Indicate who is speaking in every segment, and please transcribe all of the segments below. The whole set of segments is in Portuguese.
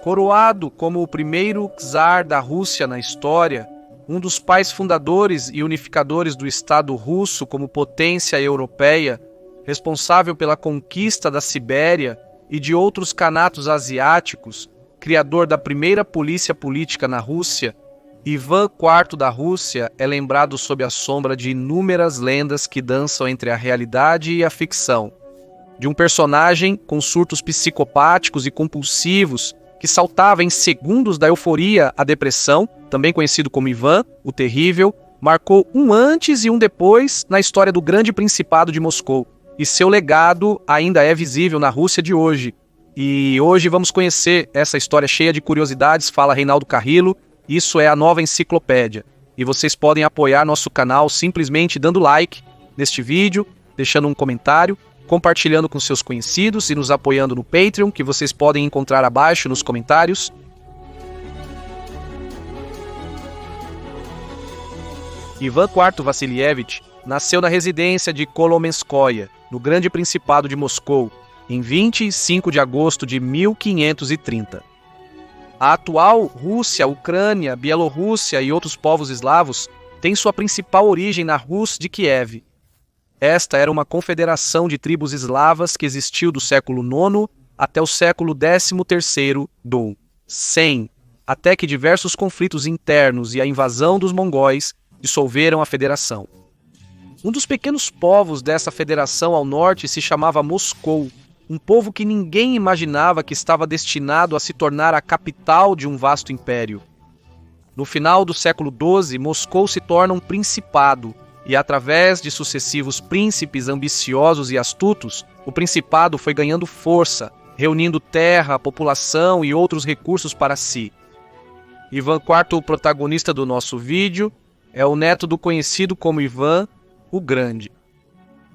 Speaker 1: Coroado como o primeiro czar da Rússia na história, um dos pais fundadores e unificadores do Estado russo como potência europeia, responsável pela conquista da Sibéria e de outros canatos asiáticos, criador da primeira polícia política na Rússia, Ivan IV da Rússia é lembrado sob a sombra de inúmeras lendas que dançam entre a realidade e a ficção. De um personagem com surtos psicopáticos e compulsivos que saltava em segundos da euforia à depressão, também conhecido como Ivan, o Terrível, marcou um antes e um depois na história do Grande Principado de Moscou, e seu legado ainda é visível na Rússia de hoje. E hoje vamos conhecer essa história cheia de curiosidades, fala Reinaldo Carrillo, isso é a Nova Enciclopédia. E vocês podem apoiar nosso canal simplesmente dando like neste vídeo, deixando um comentário, compartilhando com seus conhecidos e nos apoiando no Patreon, que vocês podem encontrar abaixo nos comentários. Ivan IV Vassilievich nasceu na residência de Kolomenskoye, no Grande Principado de Moscou, em 25 de agosto de 1530. A atual Rússia, Ucrânia, Bielorrússia e outros povos eslavos têm sua principal origem na Rus de Kiev. Esta era uma confederação de tribos eslavas que existiu do século IX até o século XIII do 100, até que diversos conflitos internos e a invasão dos mongóis dissolveram a federação. Um dos pequenos povos dessa federação ao norte se chamava Moscou, um povo que ninguém imaginava que estava destinado a se tornar a capital de um vasto império. No final do século XII, Moscou se torna um principado, e através de sucessivos príncipes ambiciosos e astutos, o principado foi ganhando força, reunindo terra, população e outros recursos para si. Ivan IV, o protagonista do nosso vídeo, é o neto do conhecido como Ivan o Grande.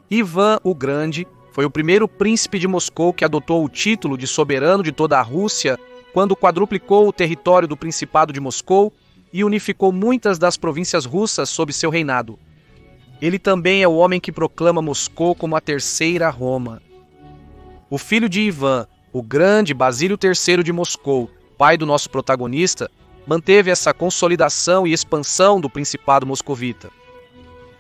Speaker 1: Ivan o Grande foi o primeiro príncipe de Moscou que adotou o título de soberano de toda a Rússia quando quadruplicou o território do Principado de Moscou e unificou muitas das províncias russas sob seu reinado. Ele também é o homem que proclama Moscou como a terceira Roma. O filho de Ivan, o Grande, Basílio III de Moscou, pai do nosso protagonista, manteve essa consolidação e expansão do Principado moscovita.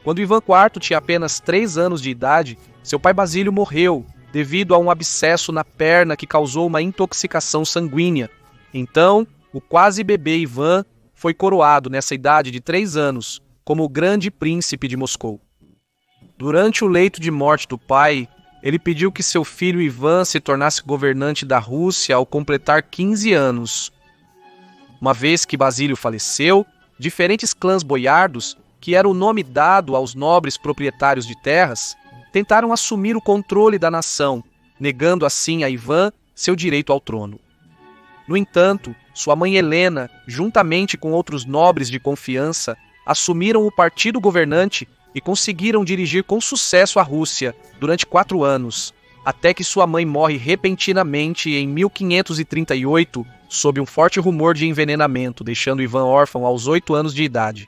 Speaker 1: Quando Ivan IV tinha apenas 3 anos de idade, seu pai Basílio morreu devido a um abscesso na perna que causou uma intoxicação sanguínea. Então, o quase bebê Ivan foi coroado nessa idade de 3 anos, como o Grande Príncipe de Moscou. Durante o leito de morte do pai, ele pediu que seu filho Ivan se tornasse governante da Rússia ao completar 15 anos. Uma vez que Basílio faleceu, diferentes clãs boiardos, que era o nome dado aos nobres proprietários de terras, tentaram assumir o controle da nação, negando assim a Ivan seu direito ao trono. No entanto, sua mãe Helena, juntamente com outros nobres de confiança, assumiram o partido governante e conseguiram dirigir com sucesso a Rússia durante 4 anos, até que sua mãe morre repentinamente em 1538 sob um forte rumor de envenenamento, deixando Ivan órfão aos 8 anos de idade.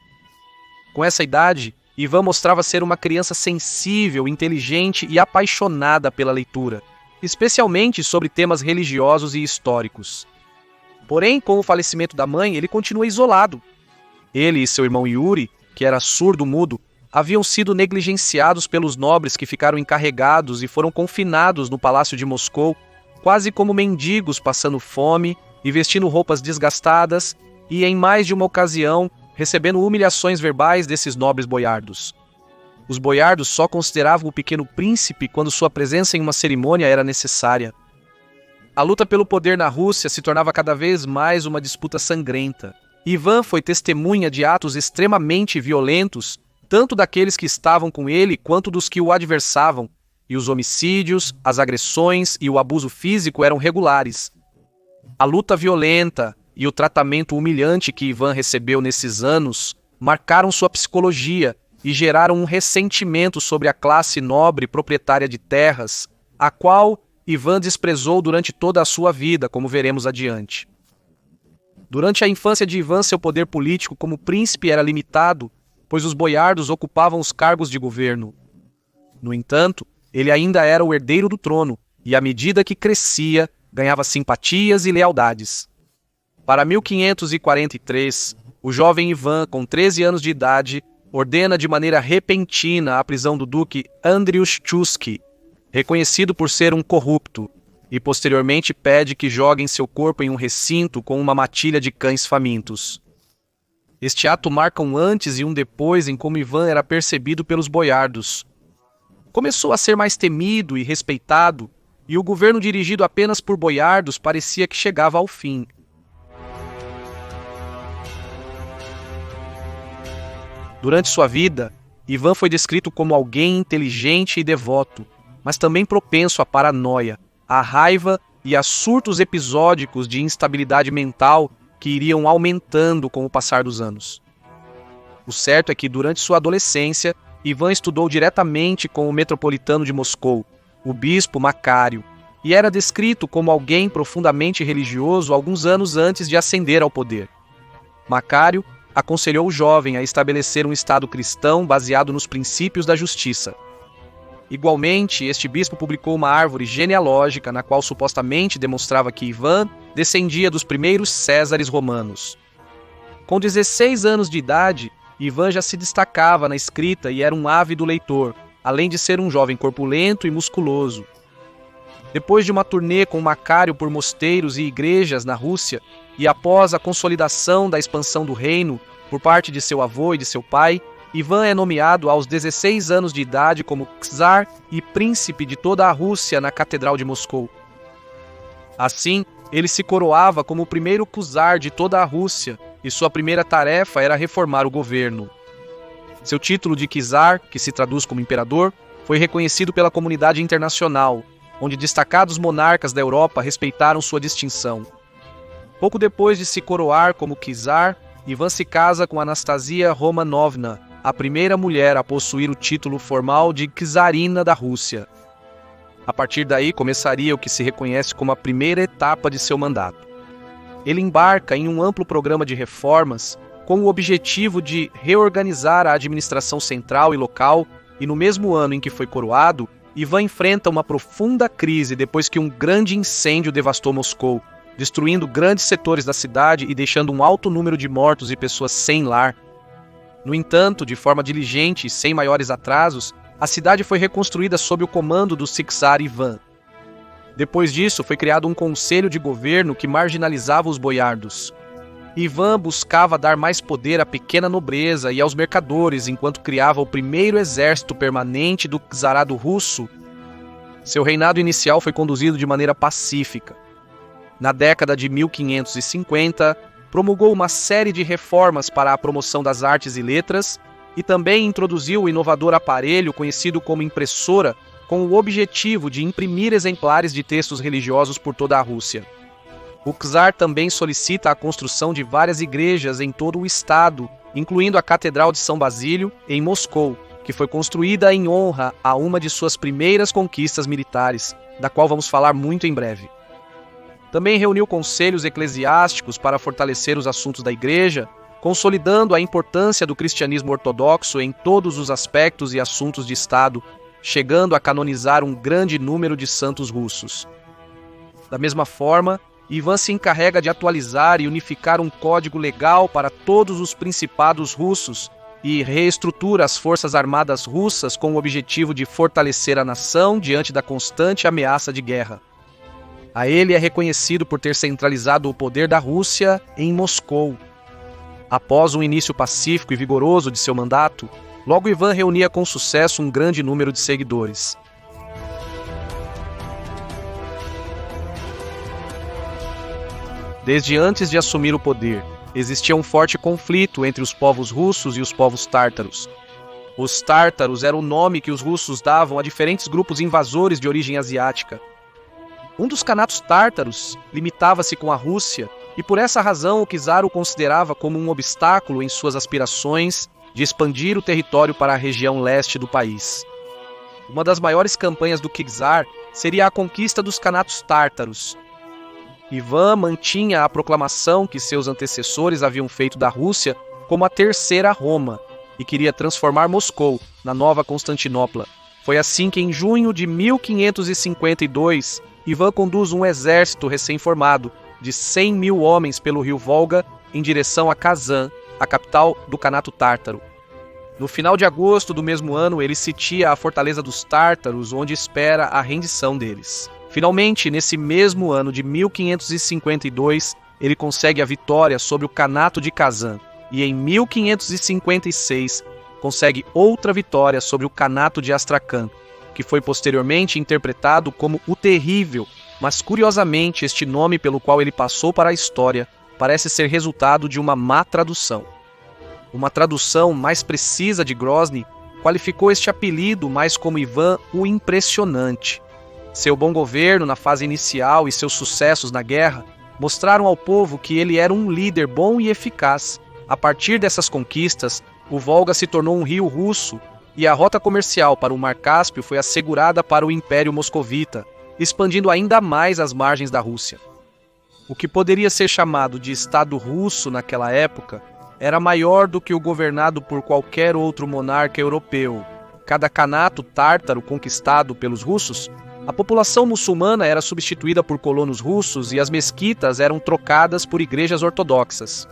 Speaker 1: Com essa idade, Ivan mostrava ser uma criança sensível, inteligente e apaixonada pela leitura, especialmente sobre temas religiosos e históricos. Porém, com o falecimento da mãe, ele continua isolado. Ele e seu irmão Yuri, que era surdo-mudo, haviam sido negligenciados pelos nobres que ficaram encarregados e foram confinados no palácio de Moscou, quase como mendigos passando fome e vestindo roupas desgastadas e, em mais de uma ocasião, recebendo humilhações verbais desses nobres boiardos. Os boiardos só consideravam o pequeno príncipe quando sua presença em uma cerimônia era necessária. A luta pelo poder na Rússia se tornava cada vez mais uma disputa sangrenta. Ivan foi testemunha de atos extremamente violentos, tanto daqueles que estavam com ele quanto dos que o adversavam, e os homicídios, as agressões e o abuso físico eram regulares. A luta violenta e o tratamento humilhante que Ivan recebeu nesses anos marcaram sua psicologia e geraram um ressentimento sobre a classe nobre proprietária de terras, a qual Ivan desprezou durante toda a sua vida, como veremos adiante. Durante a infância de Ivan, seu poder político como príncipe era limitado, pois os boiardos ocupavam os cargos de governo. No entanto, ele ainda era o herdeiro do trono, e à medida que crescia, ganhava simpatias e lealdades. Para 1543, o jovem Ivan, com 13 anos de idade, ordena de maneira repentina a prisão do duque Andriuszewski, reconhecido por ser um corrupto, e posteriormente pede que joguem seu corpo em um recinto com uma matilha de cães famintos. Este ato marca um antes e um depois em como Ivan era percebido pelos boiardos. Começou a ser mais temido e respeitado, e o governo dirigido apenas por boiardos parecia que chegava ao fim. Durante sua vida, Ivan foi descrito como alguém inteligente e devoto, mas também propenso à paranoia, à raiva e a surtos episódicos de instabilidade mental que iriam aumentando com o passar dos anos. O certo é que, durante sua adolescência, Ivan estudou diretamente com o metropolitano de Moscou, o bispo Macário, e era descrito como alguém profundamente religioso alguns anos antes de ascender ao poder. Macário aconselhou o jovem a estabelecer um Estado cristão baseado nos princípios da justiça. Igualmente, este bispo publicou uma árvore genealógica na qual supostamente demonstrava que Ivan descendia dos primeiros Césares romanos. Com 16 anos de idade, Ivan já se destacava na escrita e era um ávido leitor, além de ser um jovem corpulento e musculoso. Depois de uma turnê com Macário por mosteiros e igrejas na Rússia, e após a consolidação da expansão do reino por parte de seu avô e de seu pai, Ivan é nomeado aos 16 anos de idade como czar e príncipe de toda a Rússia na Catedral de Moscou. Assim, ele se coroava como o primeiro czar de toda a Rússia, e sua primeira tarefa era reformar o governo. Seu título de czar, que se traduz como imperador, foi reconhecido pela comunidade internacional, onde destacados monarcas da Europa respeitaram sua distinção. Pouco depois de se coroar como czar, Ivan se casa com Anastasia Romanovna, a primeira mulher a possuir o título formal de czarina da Rússia. A partir daí começaria o que se reconhece como a primeira etapa de seu mandato. Ele embarca em um amplo programa de reformas com o objetivo de reorganizar a administração central e local, e no mesmo ano em que foi coroado, Ivan enfrenta uma profunda crise depois que um grande incêndio devastou Moscou, destruindo grandes setores da cidade e deixando um alto número de mortos e pessoas sem lar. No entanto, de forma diligente e sem maiores atrasos, a cidade foi reconstruída sob o comando do czar Ivan. Depois disso, foi criado um conselho de governo que marginalizava os boiardos. Ivan buscava dar mais poder à pequena nobreza e aos mercadores, enquanto criava o primeiro exército permanente do czarado russo. Seu reinado inicial foi conduzido de maneira pacífica. Na década de 1550, promulgou uma série de reformas para a promoção das artes e letras e também introduziu o inovador aparelho conhecido como impressora, com o objetivo de imprimir exemplares de textos religiosos por toda a Rússia. O czar também solicita a construção de várias igrejas em todo o estado, incluindo a Catedral de São Basílio, em Moscou, que foi construída em honra a uma de suas primeiras conquistas militares, da qual vamos falar muito em breve. Também reuniu conselhos eclesiásticos para fortalecer os assuntos da igreja, consolidando a importância do cristianismo ortodoxo em todos os aspectos e assuntos de Estado, chegando a canonizar um grande número de santos russos. Da mesma forma, Ivan se encarrega de atualizar e unificar um código legal para todos os principados russos e reestrutura as forças armadas russas com o objetivo de fortalecer a nação diante da constante ameaça de guerra. A ele é reconhecido por ter centralizado o poder da Rússia em Moscou. Após um início pacífico e vigoroso de seu mandato, logo Ivan reunia com sucesso um grande número de seguidores. Desde antes de assumir o poder, existia um forte conflito entre os povos russos e os povos tártaros. Os tártaros era o nome que os russos davam a diferentes grupos invasores de origem asiática. Um dos khanatos tártaros limitava-se com a Rússia, e por essa razão o czar o considerava como um obstáculo em suas aspirações de expandir o território para a região leste do país. Uma das maiores campanhas do czar seria a conquista dos khanatos tártaros. Ivan mantinha a proclamação que seus antecessores haviam feito da Rússia como a terceira Roma, e queria transformar Moscou na nova Constantinopla. Foi assim que, em junho de 1552, Ivan conduz um exército recém-formado, de 100.000 homens pelo rio Volga em direção a Kazan, a capital do Kanato Tártaro. No final de agosto do mesmo ano, ele sitia a fortaleza dos tártaros, onde espera a rendição deles. Finalmente, nesse mesmo ano de 1552, ele consegue a vitória sobre o Kanato de Kazan, e em 1556 consegue outra vitória sobre o Kanato de Astracan, que foi posteriormente interpretado como o Terrível, mas curiosamente este nome pelo qual ele passou para a história parece ser resultado de uma má tradução. Uma tradução mais precisa de Grozny qualificou este apelido mais como Ivan o Impressionante. Seu bom governo na fase inicial e seus sucessos na guerra mostraram ao povo que ele era um líder bom e eficaz. A partir dessas conquistas, o Volga se tornou um rio russo e a rota comercial para o Mar Cáspio foi assegurada para o Império Moscovita, expandindo ainda mais as margens da Rússia. O que poderia ser chamado de Estado russo naquela época era maior do que o governado por qualquer outro monarca europeu. Cada Kanato tártaro conquistado pelos russos, a população muçulmana era substituída por colonos russos e as mesquitas eram trocadas por igrejas ortodoxas.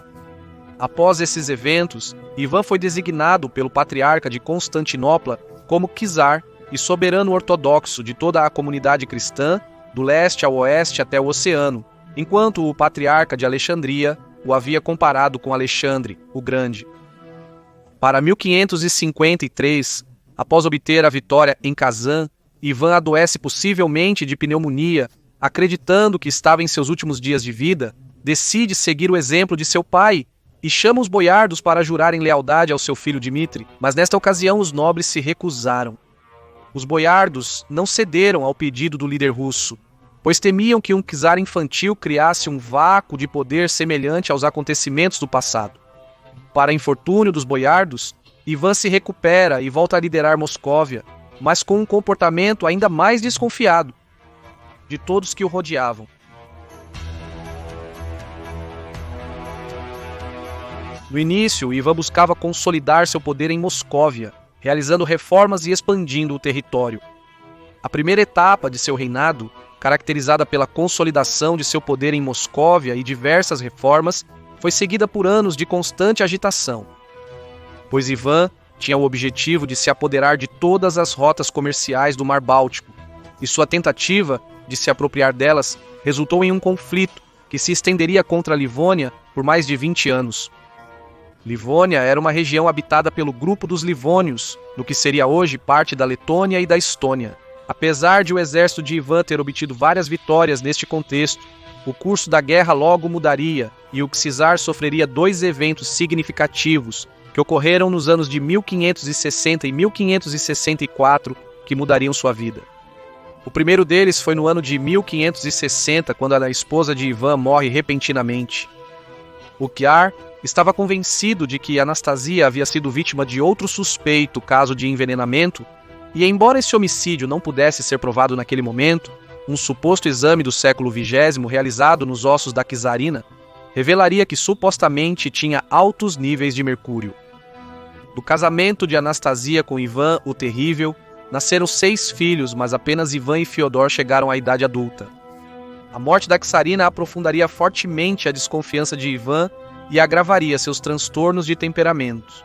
Speaker 1: Após esses eventos, Ivan foi designado pelo patriarca de Constantinopla como czar e soberano ortodoxo de toda a comunidade cristã, do leste ao oeste até o oceano, enquanto o patriarca de Alexandria o havia comparado com Alexandre, o Grande. Para 1553, após obter a vitória em Kazan, Ivan adoece possivelmente de pneumonia, acreditando que estava em seus últimos dias de vida, decide seguir o exemplo de seu pai e chama os boiardos para jurarem lealdade ao seu filho Dmitri, mas nesta ocasião os nobres se recusaram. Os boiardos não cederam ao pedido do líder russo, pois temiam que um czar infantil criasse um vácuo de poder semelhante aos acontecimentos do passado. Para infortúnio dos boiardos, Ivan se recupera e volta a liderar Moscóvia, mas com um comportamento ainda mais desconfiado de todos que o rodeavam. No início, Ivan buscava consolidar seu poder em Moscóvia, realizando reformas e expandindo o território. A primeira etapa de seu reinado, caracterizada pela consolidação de seu poder em Moscóvia e diversas reformas, foi seguida por anos de constante agitação, pois Ivan tinha o objetivo de se apoderar de todas as rotas comerciais do Mar Báltico, e sua tentativa de se apropriar delas resultou em um conflito que se estenderia contra a Livônia por mais de 20 anos. Livônia era uma região habitada pelo grupo dos Livônios, no que seria hoje parte da Letônia e da Estônia. Apesar de o exército de Ivan ter obtido várias vitórias neste contexto, o curso da guerra logo mudaria e o czar sofreria dois eventos significativos que ocorreram nos anos de 1560 e 1564 que mudariam sua vida. O primeiro deles foi no ano de 1560, quando a esposa de Ivan morre repentinamente. O czar estava convencido de que Anastasia havia sido vítima de outro suspeito caso de envenenamento, e embora esse homicídio não pudesse ser provado naquele momento, um suposto exame do século XX realizado nos ossos da czarina revelaria que supostamente tinha altos níveis de mercúrio. Do casamento de Anastasia com Ivan o Terrível, nasceram 6 filhos, mas apenas Ivan e Fiodor chegaram à idade adulta. A morte da czarina aprofundaria fortemente a desconfiança de Ivan e agravaria seus transtornos de temperamento.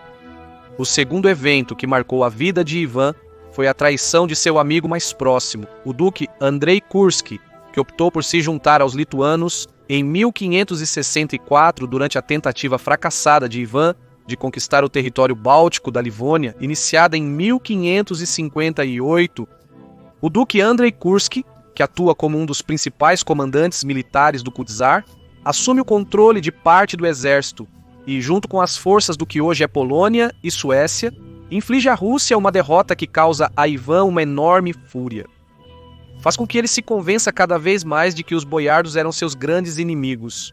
Speaker 1: O segundo evento que marcou a vida de Ivan foi a traição de seu amigo mais próximo, o duque Andrei Kurski, que optou por se juntar aos lituanos em 1564 durante a tentativa fracassada de Ivan de conquistar o território báltico da Livônia, iniciada em 1558. O duque Andrei Kurski, que atua como um dos principais comandantes militares do czar, assume o controle de parte do exército e, junto com as forças do que hoje é Polônia e Suécia, inflige à Rússia uma derrota que causa a Ivan uma enorme fúria. Faz com que ele se convença cada vez mais de que os boiardos eram seus grandes inimigos.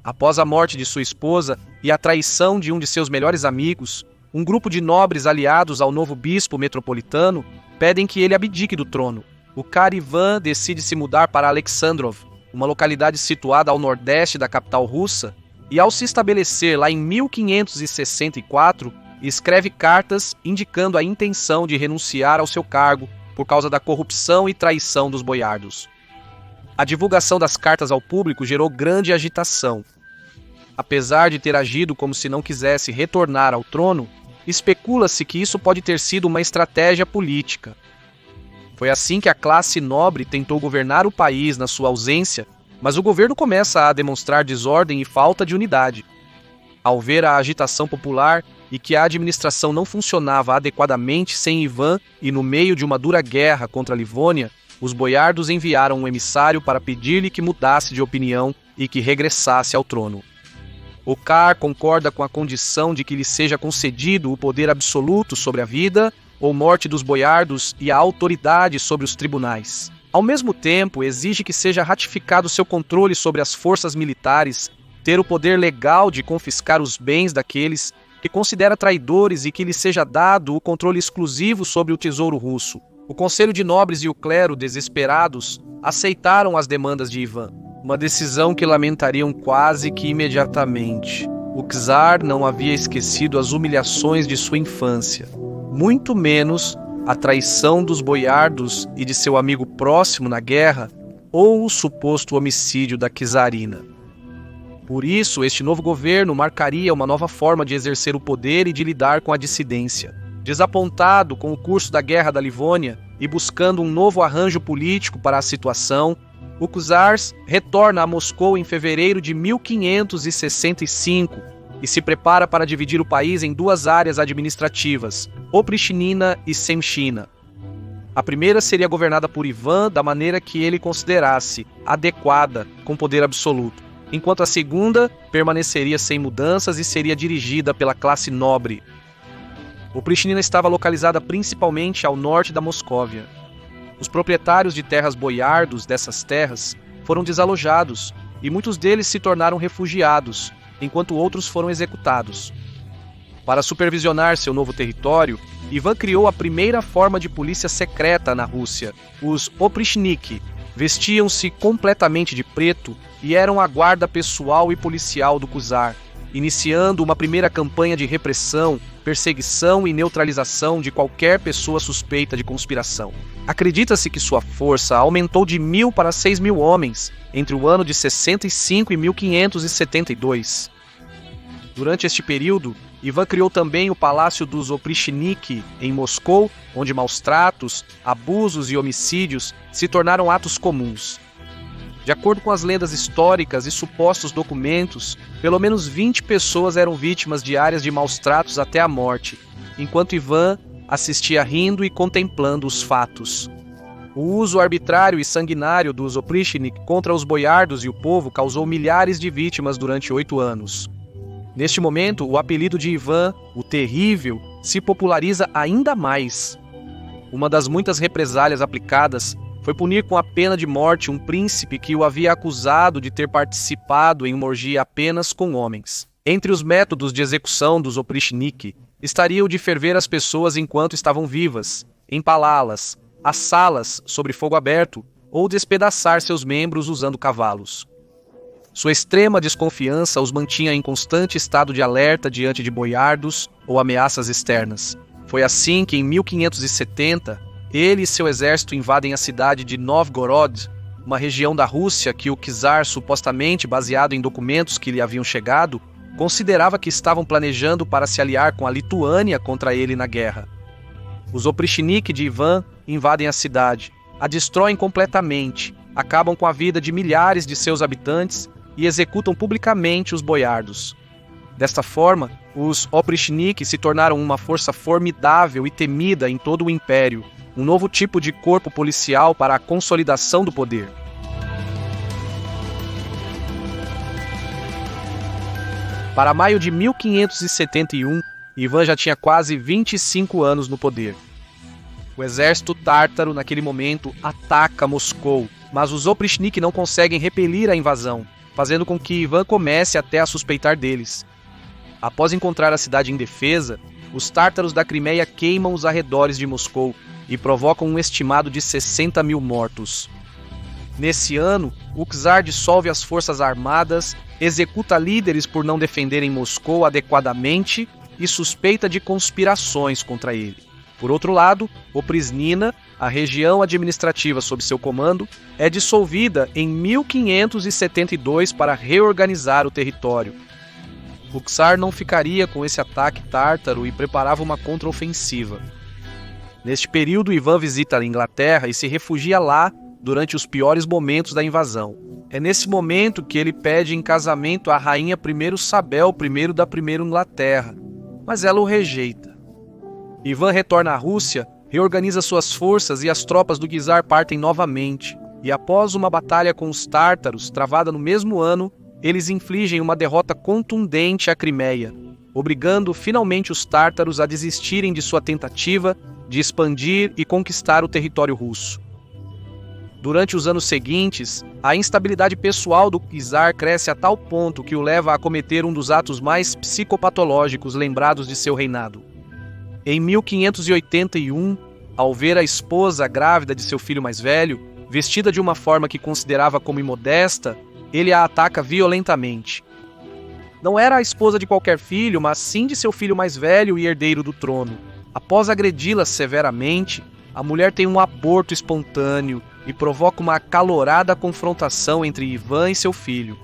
Speaker 1: Após a morte de sua esposa e a traição de um de seus melhores amigos, um grupo de nobres aliados ao novo bispo metropolitano pedem que ele abdique do trono. O Tsar Ivan decide se mudar para Alexandrov, uma localidade situada ao nordeste da capital russa, e ao se estabelecer lá em 1564, escreve cartas indicando a intenção de renunciar ao seu cargo por causa da corrupção e traição dos boiardos. A divulgação das cartas ao público gerou grande agitação. Apesar de ter agido como se não quisesse retornar ao trono, especula-se que isso pode ter sido uma estratégia política. Foi assim que a classe nobre tentou governar o país na sua ausência, mas o governo começa a demonstrar desordem e falta de unidade. Ao ver a agitação popular e que a administração não funcionava adequadamente sem Ivan e no meio de uma dura guerra contra a Livônia, os boiardos enviaram um emissário para pedir-lhe que mudasse de opinião e que regressasse ao trono. O Kar concorda com a condição de que lhe seja concedido o poder absoluto sobre a vida ou morte dos boiardos e a autoridade sobre os tribunais. Ao mesmo tempo, exige que seja ratificado seu controle sobre as forças militares, ter o poder legal de confiscar os bens daqueles que considera traidores e que lhe seja dado o controle exclusivo sobre o tesouro russo. O Conselho de Nobres e o clero, desesperados, aceitaram as demandas de Ivan, uma decisão que lamentariam quase que imediatamente. O czar não havia esquecido as humilhações de sua infância, muito menos a traição dos boiardos e de seu amigo próximo na guerra ou o suposto homicídio da czarina. Por isso, este novo governo marcaria uma nova forma de exercer o poder e de lidar com a dissidência. Desapontado com o curso da Guerra da Livônia e buscando um novo arranjo político para a situação, o czar retorna a Moscou em fevereiro de 1565 e se prepara para dividir o país em duas áreas administrativas, Oprichnina e Semchina. A primeira seria governada por Ivan da maneira que ele considerasse adequada, com poder absoluto, enquanto a segunda permaneceria sem mudanças e seria dirigida pela classe nobre. Oprichnina estava localizada principalmente ao norte da Moscóvia. Os proprietários de terras boiardos dessas terras foram desalojados e muitos deles se tornaram refugiados, enquanto outros foram executados. Para supervisionar seu novo território, Ivan criou a primeira forma de polícia secreta na Rússia, os Oprichniki. Vestiam-se completamente de preto e eram a guarda pessoal e policial do czar, iniciando uma primeira campanha de repressão, perseguição e neutralização de qualquer pessoa suspeita de conspiração. Acredita-se que sua força aumentou de 1.000 para 6.000 homens entre o ano de 65 e 1572. Durante este período, Ivan criou também o Palácio dos Oprichniki em Moscou, onde maus-tratos, abusos e homicídios se tornaram atos comuns. De acordo com as lendas históricas e supostos documentos, pelo menos 20 pessoas eram vítimas diárias de maus-tratos até a morte, enquanto Ivan assistia rindo e contemplando os fatos. O uso arbitrário e sanguinário dos Oprichnik contra os boiardos e o povo causou milhares de vítimas durante 8 anos. Neste momento, o apelido de Ivan, o Terrível, se populariza ainda mais. Uma das muitas represálias aplicadas foi punir com a pena de morte um príncipe que o havia acusado de ter participado em uma orgia apenas com homens. Entre os métodos de execução dos Oprichniki estaria o de ferver as pessoas enquanto estavam vivas, empalá-las, assá-las sobre fogo aberto ou despedaçar seus membros usando cavalos. Sua extrema desconfiança os mantinha em constante estado de alerta diante de boiardos ou ameaças externas. Foi assim que, em 1570, ele e seu exército invadem a cidade de Novgorod, uma região da Rússia que o czar, supostamente baseado em documentos que lhe haviam chegado, considerava que estavam planejando para se aliar com a Lituânia contra ele na guerra. Os Oprichniki de Ivan invadem a cidade, a destroem completamente, acabam com a vida de milhares de seus habitantes e executam publicamente os boiardos. Desta forma, os Oprichniki se tornaram uma força formidável e temida em todo o império, um novo tipo de corpo policial para a consolidação do poder. Para maio de 1571, Ivan já tinha quase 25 anos no poder. O exército tártaro, naquele momento, ataca Moscou, mas os Oprichniki não conseguem repelir a invasão, fazendo com que Ivan comece até a suspeitar deles. Após encontrar a cidade indefesa, os tártaros da Crimeia queimam os arredores de Moscou e provocam um estimado de 60.000 mortos. Nesse ano, o czar dissolve as forças armadas, executa líderes por não defenderem Moscou adequadamente e suspeita de conspirações contra ele. Por outro lado, Opricnina, a região administrativa sob seu comando, é dissolvida em 1572 para reorganizar o território. O czar não ficaria com esse ataque tártaro e preparava uma contraofensiva. Neste período, Ivan visita a Inglaterra e se refugia lá durante os piores momentos da invasão. É nesse momento que ele pede em casamento a rainha Isabel I da Primeira Inglaterra, mas ela o rejeita. Ivan retorna à Rússia, reorganiza suas forças e as tropas do czar partem novamente, e após uma batalha com os tártaros, travada no mesmo ano, eles infligem uma derrota contundente à Crimeia, obrigando finalmente os tártaros a desistirem de sua tentativa de expandir e conquistar o território russo. Durante os anos seguintes, a instabilidade pessoal do czar cresce a tal ponto que o leva a cometer um dos atos mais psicopatológicos lembrados de seu reinado. Em 1581, ao ver a esposa grávida de seu filho mais velho, vestida de uma forma que considerava como imodesta, ele a ataca violentamente. Não era a esposa de qualquer filho, mas sim de seu filho mais velho e herdeiro do trono. Após agredi-la severamente, a mulher tem um aborto espontâneo e provoca uma acalorada confrontação entre Ivan e seu filho.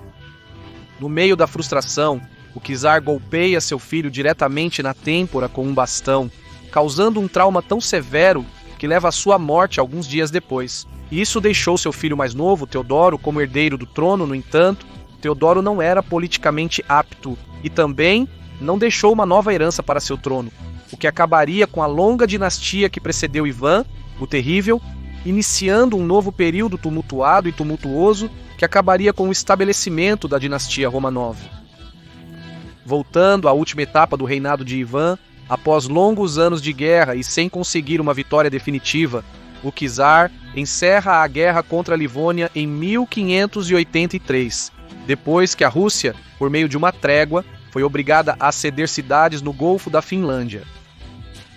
Speaker 1: No meio da frustração, o czar golpeia seu filho diretamente na têmpora com um bastão, causando um trauma tão severo que leva à sua morte alguns dias depois. Isso deixou seu filho mais novo, Teodoro, como herdeiro do trono. No entanto, Teodoro não era politicamente apto e também não deixou uma nova herança para seu trono, o que acabaria com a longa dinastia que precedeu Ivan, o Terrível, iniciando um novo período tumultuado e tumultuoso que acabaria com o estabelecimento da dinastia Romanov. Voltando à última etapa do reinado de Ivan, após longos anos de guerra e sem conseguir uma vitória definitiva, o czar encerra a guerra contra a Livônia em 1583, depois que a Rússia, por meio de uma trégua, foi obrigada a ceder cidades no Golfo da Finlândia.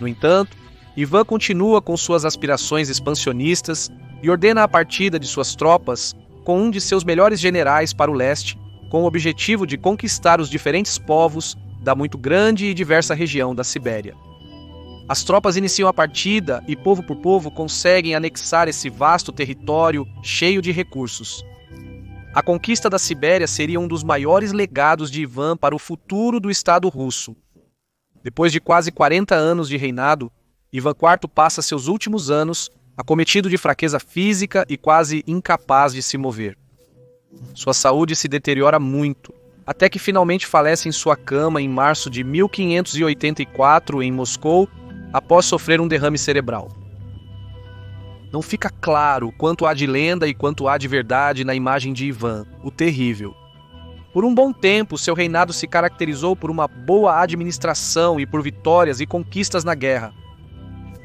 Speaker 1: No entanto, Ivan continua com suas aspirações expansionistas e ordena a partida de suas tropas com um de seus melhores generais para o leste, com o objetivo de conquistar os diferentes povos da muito grande e diversa região da Sibéria. As tropas iniciam a partida e, povo por povo, conseguem anexar esse vasto território cheio de recursos. A conquista da Sibéria seria um dos maiores legados de Ivan para o futuro do Estado russo. Depois de quase 40 anos de reinado, Ivan IV passa seus últimos anos acometido de fraqueza física e quase incapaz de se mover. Sua saúde se deteriora muito, até que finalmente falece em sua cama em março de 1584 em Moscou, após sofrer um derrame cerebral. Não fica claro quanto há de lenda e quanto há de verdade na imagem de Ivan, o Terrível. Por um bom tempo, seu reinado se caracterizou por uma boa administração e por vitórias e conquistas na guerra.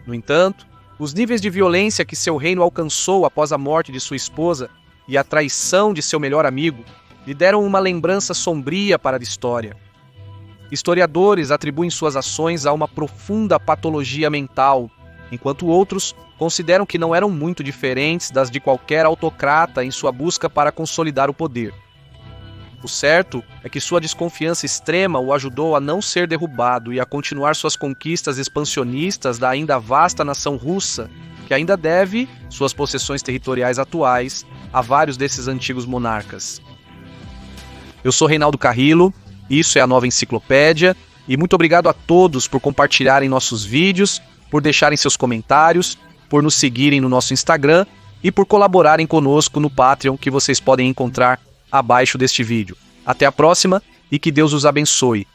Speaker 1: No entanto, os níveis de violência que seu reino alcançou após a morte de sua esposa e a traição de seu melhor amigo lhe deram uma lembrança sombria para a história. Historiadores atribuem suas ações a uma profunda patologia mental, enquanto outros consideram que não eram muito diferentes das de qualquer autocrata em sua busca para consolidar o poder. O certo é que sua desconfiança extrema o ajudou a não ser derrubado e a continuar suas conquistas expansionistas da ainda vasta nação russa, que ainda deve suas possessões territoriais atuais a vários desses antigos monarcas. Eu sou Reinaldo Carrillo, isso é a Nova Enciclopédia, e muito obrigado a todos por compartilharem nossos vídeos, por deixarem seus comentários, por nos seguirem no nosso Instagram e por colaborarem conosco no Patreon, que vocês podem encontrar abaixo deste vídeo. Até a próxima e que Deus os abençoe.